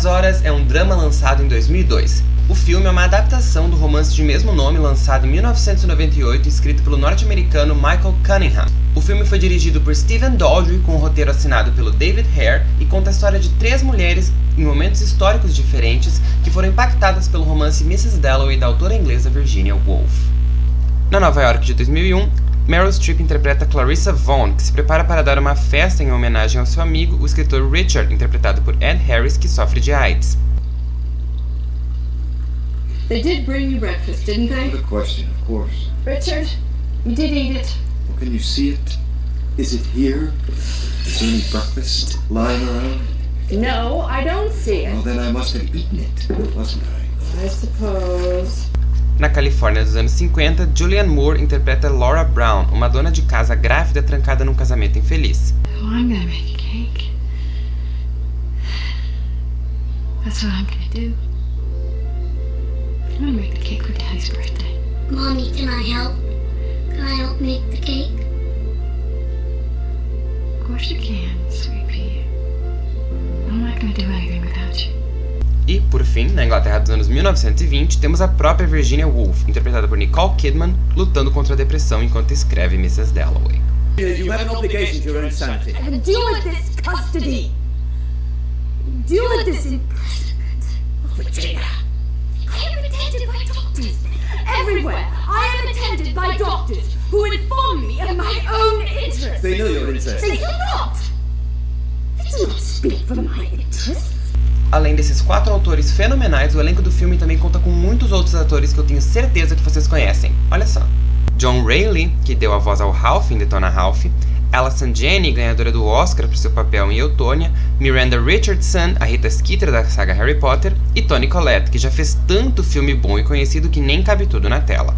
Horas é um drama lançado em 2002. O filme é uma adaptação do romance de mesmo nome lançado em 1998 escrito pelo norte-americano Michael Cunningham. O filme foi dirigido por Stephen Daldry com um roteiro assinado pelo David Hare e conta a história de 3 mulheres em momentos históricos diferentes que foram impactadas pelo romance Mrs. Dalloway da autora inglesa Virginia Woolf. Na Nova York de 2001, Meryl Streep interpreta Clarissa Vaughn, que se prepara para dar uma festa em homenagem ao seu amigo, o escritor Richard, interpretado por Ed Harris, que sofre de AIDS. They did bring you breakfast, didn't they? Good question, of course. Richard, you did eat it. Well, can you see it? Is it here? Is there any breakfast lying around? No, I don't see it. Well, then I must have eaten it, wasn't I? I suppose. Na Califórnia dos anos 50, Julianne Moore interpreta Laura Brown, uma dona de casa grávida trancada num casamento infeliz. Oh, I'm gonna make a cake. That's what I'm gonna do. I'm gonna make the cake for Daddy's birthday. Mommy, can I help? Can I help make the cake? Of course you can, sweet pea. I'm not gonna do anything without you. E, por fim, na Inglaterra dos anos 1920, temos a própria Virginia Woolf, interpretada por Nicole Kidman, lutando contra a depressão enquanto escreve Mrs. Dalloway. You have an obligation to your own sanity. Deal with this custody. Deal with this imprisonment. Virginia. I am attended by doctors. Everywhere. I am attended by doctors who inform me of my own interests. They know your interests. They do not. They do not speak for my interests. Além desses 4 autores fenomenais, o elenco do filme também conta com muitos outros atores que eu tenho certeza que vocês conhecem. Olha só. John Reilly, que deu a voz ao Ralph em Detona Ralph, Allison Janney, ganhadora do Oscar por seu papel em Eutônia, Miranda Richardson, a Rita Skeeter da saga Harry Potter, e Toni Collette, que já fez tanto filme bom e conhecido que nem cabe tudo na tela.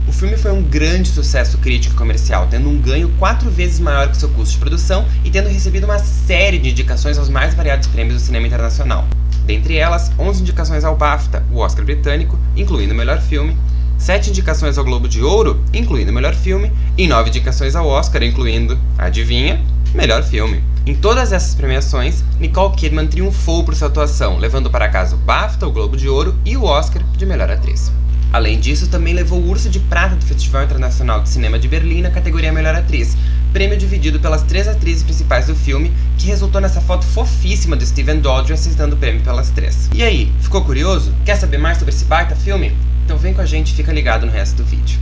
O filme foi um grande sucesso crítico e comercial, tendo um ganho 4 vezes maior que seu custo de produção e tendo recebido uma série de indicações aos mais variados prêmios do cinema internacional. Dentre elas, 11 indicações ao BAFTA, o Oscar britânico, incluindo o melhor filme, 7 indicações ao Globo de Ouro, incluindo o melhor filme, e 9 indicações ao Oscar, incluindo, adivinha, melhor filme. Em todas essas premiações, Nicole Kidman triunfou por sua atuação, levando para casa o BAFTA, o Globo de Ouro e o Oscar de melhor atriz. Além disso, também levou o Urso de Prata do Festival Internacional de Cinema de Berlim na categoria Melhor Atriz, prêmio dividido pelas 3 atrizes principais do filme, que resultou nessa foto fofíssima do Stephen Daldry aceitando o prêmio pelas 3. E aí, ficou curioso? Quer saber mais sobre esse baita filme? Então vem com a gente e fica ligado no resto do vídeo.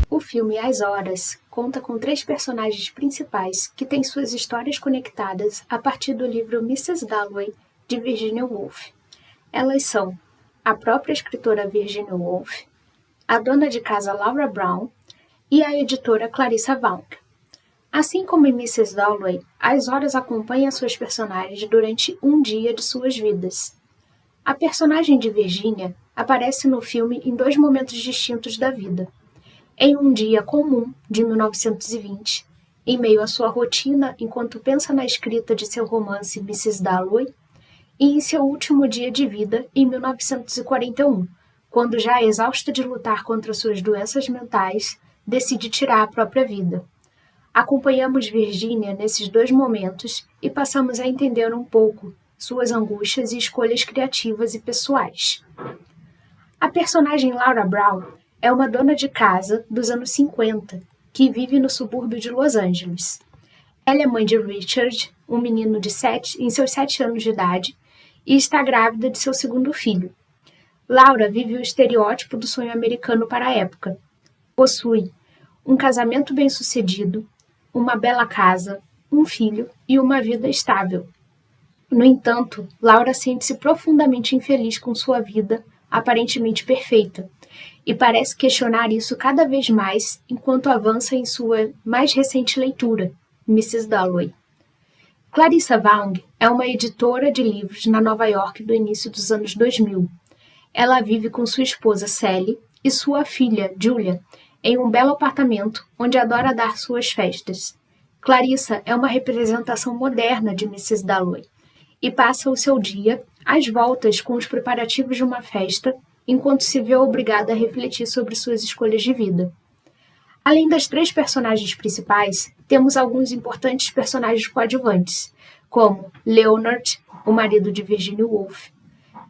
O filme As Horas conta com 3 personagens principais que têm suas histórias conectadas a partir do livro Mrs. Dalloway, de Virginia Woolf. Elas são a própria escritora Virginia Woolf, a dona de casa Laura Brown e a editora Clarissa Vaughn. Assim como em Mrs. Dalloway, As Horas acompanha suas personagens durante um dia de suas vidas. A personagem de Virginia aparece no filme em 2 momentos distintos da vida. Em um dia comum de 1920, em meio à sua rotina enquanto pensa na escrita de seu romance Mrs. Dalloway, e em seu último dia de vida em 1941, quando já exausta de lutar contra suas doenças mentais, decide tirar a própria vida. Acompanhamos Virginia nesses 2 momentos e passamos a entender um pouco suas angústias e escolhas criativas e pessoais. A personagem Laura Brown é uma dona de casa dos anos 50, que vive no subúrbio de Los Angeles. Ela é mãe de Richard, um menino em seus 7 anos de idade, e está grávida de seu 2º filho. Laura vive o estereótipo do sonho americano para a época. Possui um casamento bem-sucedido, uma bela casa, um filho e uma vida estável. No entanto, Laura sente-se profundamente infeliz com sua vida, aparentemente perfeita, e parece questionar isso cada vez mais enquanto avança em sua mais recente leitura, Mrs. Dalloway. Clarissa Vaughn é uma editora de livros na Nova York do início dos anos 2000. Ela vive com sua esposa Sally e sua filha Julia em um belo apartamento onde adora dar suas festas. Clarissa é uma representação moderna de Mrs. Dalloway e passa o seu dia às voltas com os preparativos de uma festa, enquanto se vê obrigada a refletir sobre suas escolhas de vida. Além das 3 personagens principais, temos alguns importantes personagens coadjuvantes, como Leonard, o marido de Virginia Woolf,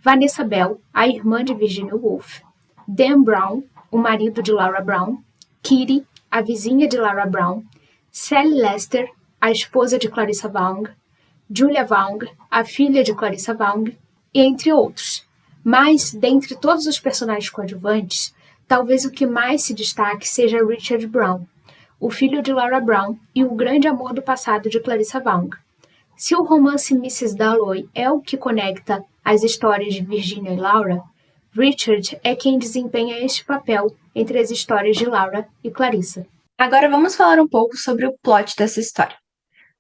Vanessa Bell, a irmã de Virginia Woolf, Dan Brown, o marido de Laura Brown, Kitty, a vizinha de Laura Brown, Sally Lester, a esposa de Clarissa Vaughn, Julia Vaughn, a filha de Clarissa Vaughn, entre outros. Mas, dentre todos os personagens coadjuvantes, talvez o que mais se destaque seja Richard Brown, o filho de Laura Brown e o grande amor do passado de Clarissa Vaughn. Se o romance Mrs. Dalloway é o que conecta as histórias de Virginia e Laura, Richard é quem desempenha este papel entre as histórias de Laura e Clarissa. Agora vamos falar um pouco sobre o plot dessa história.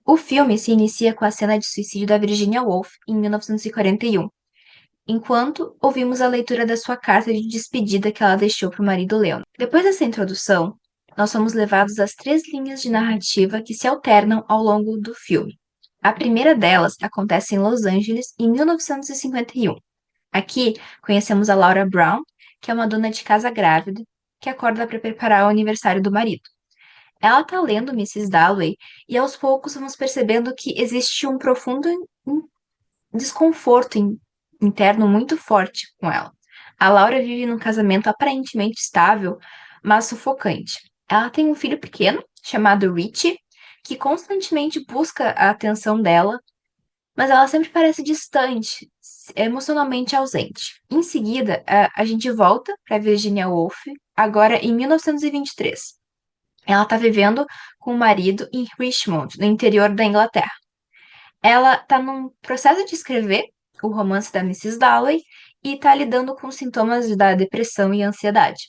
O filme se inicia com a cena de suicídio da Virginia Woolf em 1941, enquanto ouvimos a leitura da sua carta de despedida que ela deixou para o marido Leon. Depois dessa introdução, nós somos levados às 3 linhas de narrativa que se alternam ao longo do filme. A primeira delas acontece em Los Angeles, em 1951. Aqui, conhecemos a Laura Brown, que é uma dona de casa grávida, que acorda para preparar o aniversário do marido. Ela está lendo Mrs. Dalloway e aos poucos vamos percebendo que existe um profundo desconforto interno muito forte com ela. A Laura vive num casamento aparentemente estável, mas sufocante. Ela tem um filho pequeno, chamado Richie, que constantemente busca a atenção dela, mas ela sempre parece distante, emocionalmente ausente. Em seguida, a gente volta para Virginia Woolf, agora em 1923. Ela está vivendo com o marido em Richmond, no interior da Inglaterra. Ela está num processo de escrever o romance da Mrs. Dalloway e está lidando com sintomas da depressão e ansiedade.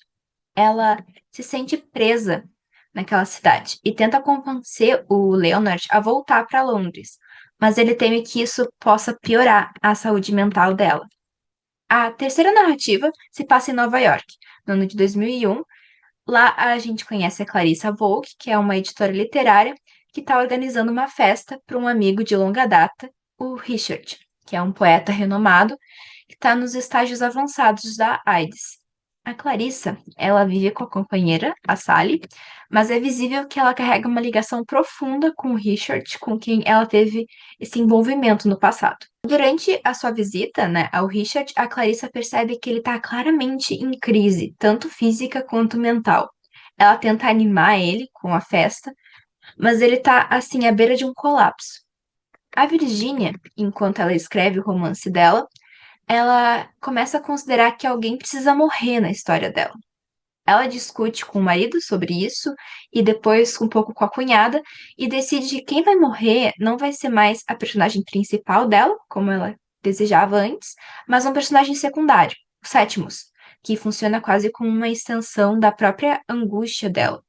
Ela se sente presa naquela cidade e tenta convencer o Leonard a voltar para Londres, mas ele teme que isso possa piorar a saúde mental dela. A terceira narrativa se passa em Nova York, no ano de 2001. Lá a gente conhece a Clarissa Vaughn, que é uma editora literária que está organizando uma festa para um amigo de longa data, o Richard, que é um poeta renomado que está nos estágios avançados da AIDS. A Clarissa, ela vive com a companheira, a Sally, mas é visível que ela carrega uma ligação profunda com o Richard, com quem ela teve esse envolvimento no passado. Durante a sua visita, ao Richard, a Clarissa percebe que ele está claramente em crise, tanto física quanto mental. Ela tenta animar ele com a festa, mas ele está, assim, à beira de um colapso. A Virginia, enquanto ela escreve o romance dela, ela começa a considerar que alguém precisa morrer na história dela. Ela discute com o marido sobre isso e depois um pouco com a cunhada e decide que quem vai morrer não vai ser mais a personagem principal dela, como ela desejava antes, mas um personagem secundário, o Sétimos, que funciona quase como uma extensão da própria angústia dela,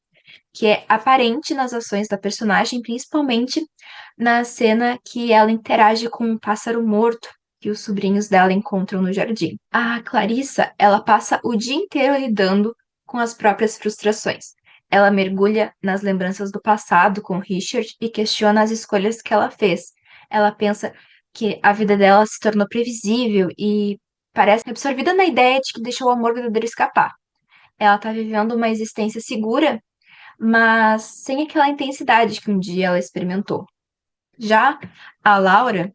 que é aparente nas ações da personagem, principalmente na cena que ela interage com um pássaro morto que os sobrinhos dela encontram no jardim. A Clarissa, ela passa o dia inteiro lidando com as próprias frustrações. Ela mergulha nas lembranças do passado com Richard e questiona as escolhas que ela fez. Ela pensa que a vida dela se tornou previsível e parece absorvida na ideia de que deixou o amor verdadeiro escapar. Ela está vivendo uma existência segura, mas sem aquela intensidade que um dia ela experimentou. Já a Laura,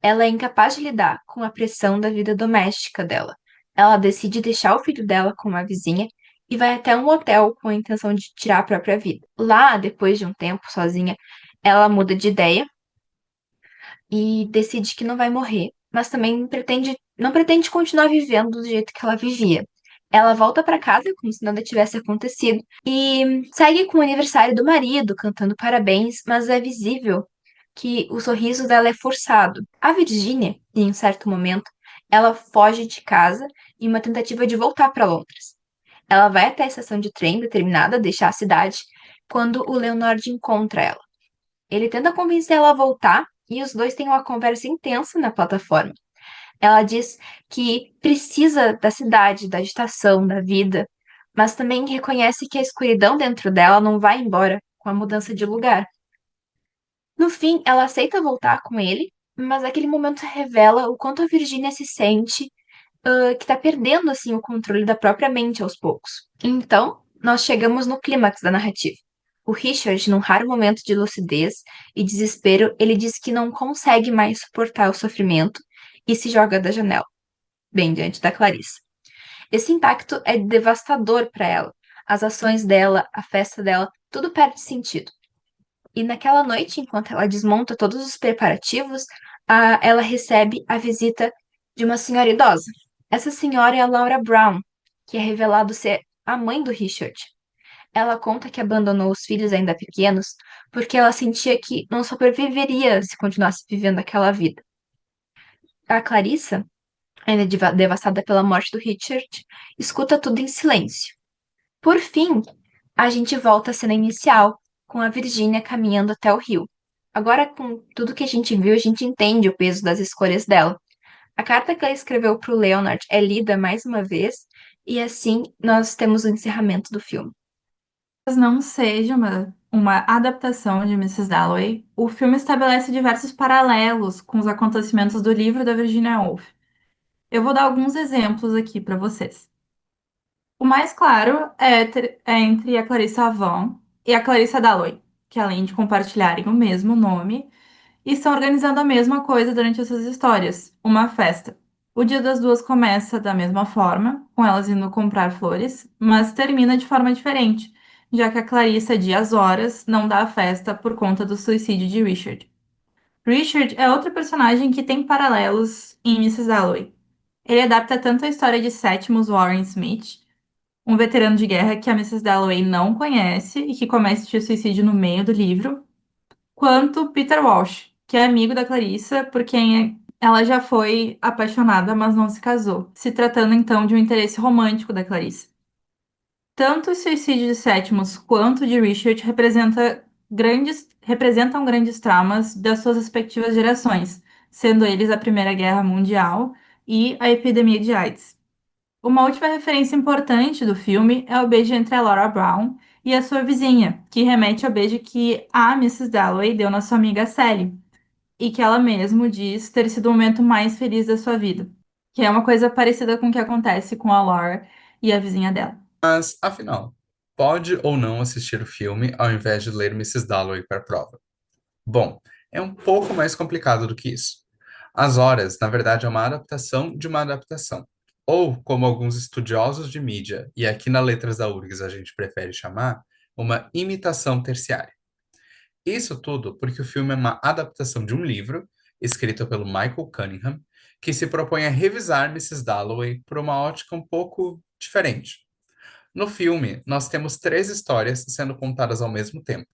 ela é incapaz de lidar com a pressão da vida doméstica dela. Ela decide deixar o filho dela com uma vizinha e vai até um hotel com a intenção de tirar a própria vida. Lá, depois de um tempo sozinha, ela muda de ideia e decide que não vai morrer, mas também não pretende continuar vivendo do jeito que ela vivia. Ela volta para casa como se nada tivesse acontecido e segue com o aniversário do marido, cantando parabéns, mas é visível que o sorriso dela é forçado. A Virginia, em um certo momento, ela foge de casa em uma tentativa de voltar para Londres. Ela vai até a estação de trem determinada, deixar a cidade, quando o Leonard encontra ela. Ele tenta convencer ela a voltar e os dois têm uma conversa intensa na plataforma. Ela diz que precisa da cidade, da agitação, da vida, mas também reconhece que a escuridão dentro dela não vai embora com a mudança de lugar. No fim, ela aceita voltar com ele, mas aquele momento revela o quanto a Virginia se sente que tá perdendo, assim, o controle da própria mente aos poucos. Então, nós chegamos no clímax da narrativa. O Richard, num raro momento de lucidez e desespero, ele diz que não consegue mais suportar o sofrimento e se joga da janela. bem diante da Clarissa. Esse impacto é devastador para ela. As ações dela, a festa dela, tudo perde sentido. E naquela noite, enquanto ela desmonta todos os preparativos, ela recebe a visita de uma senhora idosa. Essa senhora é a Laura Brown, que é revelado ser a mãe do Richard. Ela conta que abandonou os filhos ainda pequenos porque ela sentia que não sobreviveria se continuasse vivendo aquela vida. A Clarissa, ainda devastada pela morte do Richard, escuta tudo em silêncio. Por fim, a gente volta à cena inicial, com a Virginia caminhando até o rio. Agora, com tudo que a gente viu, a gente entende o peso das escolhas dela. A carta que ela escreveu para o Leonard é lida mais uma vez, e assim nós temos o encerramento do filme. Não seja uma adaptação de Mrs. Dalloway, o filme estabelece diversos paralelos com os acontecimentos do livro da Virginia Woolf. Eu vou dar alguns exemplos aqui para vocês. O mais claro é entre a Clarissa Vaughan e a Clarissa Dalloway, que além de compartilharem o mesmo nome, estão organizando a mesma coisa durante essas histórias, uma festa. O dia das duas começa da mesma forma, com elas indo comprar flores, mas termina de forma diferente, já que a Clarissa, dias horas, não dá a festa por conta do suicídio de Richard. Richard é outro personagem que tem paralelos em Mrs. Dalloway. Ele adapta tanto a história de Sétimos Warren Smith, um veterano de guerra que a Mrs. Dalloway não conhece e que comete o suicídio no meio do livro, quanto Peter Walsh, que é amigo da Clarissa, por quem ela já foi apaixonada, mas não se casou, se tratando então de um interesse romântico da Clarissa. Tanto o suicídio de Sétimos quanto de Richard representam grandes traumas das suas respectivas gerações, sendo eles a Primeira Guerra Mundial e a epidemia de AIDS. Uma última referência importante do filme é o beijo entre a Laura Brown e a sua vizinha, que remete ao beijo que a Mrs. Dalloway deu na sua amiga Sally, e que ela mesma diz ter sido o momento mais feliz da sua vida, que é uma coisa parecida com o que acontece com a Laura e a vizinha dela. Mas, afinal, pode ou não assistir o filme ao invés de ler Mrs. Dalloway para a prova? Bom, é um pouco mais complicado do que isso. As Horas, na verdade, é uma adaptação de uma adaptação. Ou, como alguns estudiosos de mídia, e aqui na Letras da URGS a gente prefere chamar, uma imitação terciária. Isso tudo porque o filme é uma adaptação de um livro, escrito pelo Michael Cunningham, que se propõe a revisar Mrs. Dalloway por uma ótica um pouco diferente. No filme, nós temos 3 histórias sendo contadas ao mesmo tempo.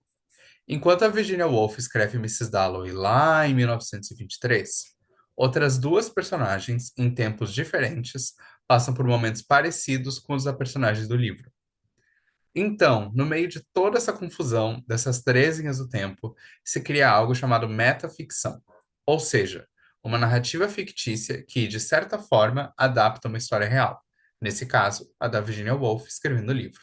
Enquanto a Virginia Woolf escreve Mrs. Dalloway lá em 1923, outras 2 personagens, em tempos diferentes, passam por momentos parecidos com os da personagem do livro. Então, no meio de toda essa confusão dessas 3 linhas do tempo, se cria algo chamado metaficção, ou seja, uma narrativa fictícia que, de certa forma, adapta uma história real. Nesse caso, a da Virginia Woolf escrevendo o livro.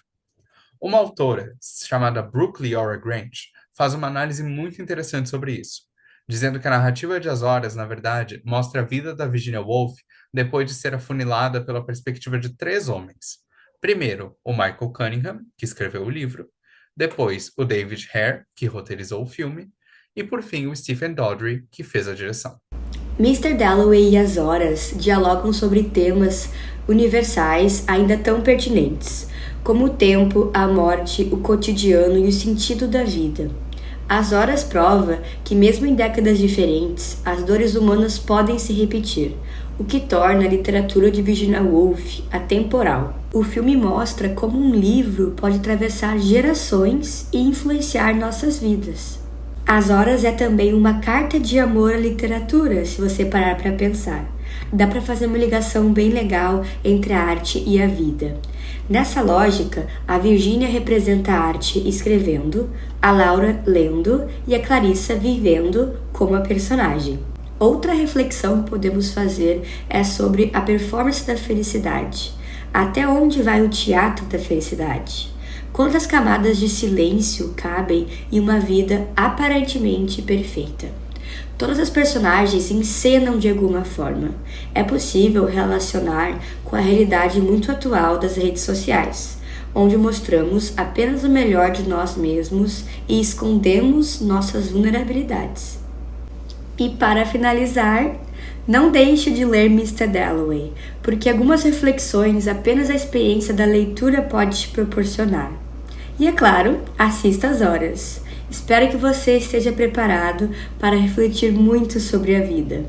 Uma autora, chamada Brooke Leora Grant, faz uma análise muito interessante sobre isso, dizendo que a narrativa de As Horas, na verdade, mostra a vida da Virginia Woolf depois de ser afunilada pela perspectiva de 3 homens. Primeiro, o Michael Cunningham, que escreveu o livro, depois o David Hare, que roteirizou o filme, e por fim o Stephen Daldry, que fez a direção. Mr. Dalloway e As Horas dialogam sobre temas universais ainda tão pertinentes, como o tempo, a morte, o cotidiano e o sentido da vida. As Horas prova que, mesmo em décadas diferentes, as dores humanas podem se repetir, o que torna a literatura de Virginia Woolf atemporal. O filme mostra como um livro pode atravessar gerações e influenciar nossas vidas. As Horas é também uma carta de amor à literatura, se você parar para pensar. Dá para fazer uma ligação bem legal entre a arte e a vida. Nessa lógica, a Virginia representa a arte escrevendo, a Laura lendo e a Clarissa vivendo como a personagem. Outra reflexão que podemos fazer é sobre a performance da felicidade. Até onde vai o teatro da felicidade? Quantas camadas de silêncio cabem em uma vida aparentemente perfeita? Todas as personagens encenam de alguma forma. É possível relacionar com a realidade muito atual das redes sociais, onde mostramos apenas o melhor de nós mesmos e escondemos nossas vulnerabilidades. E para finalizar, Não deixe de ler Mr. Dalloway, porque algumas reflexões apenas a experiência da leitura pode te proporcionar. E é claro, assista às horas. Espero que você esteja preparado para refletir muito sobre a vida.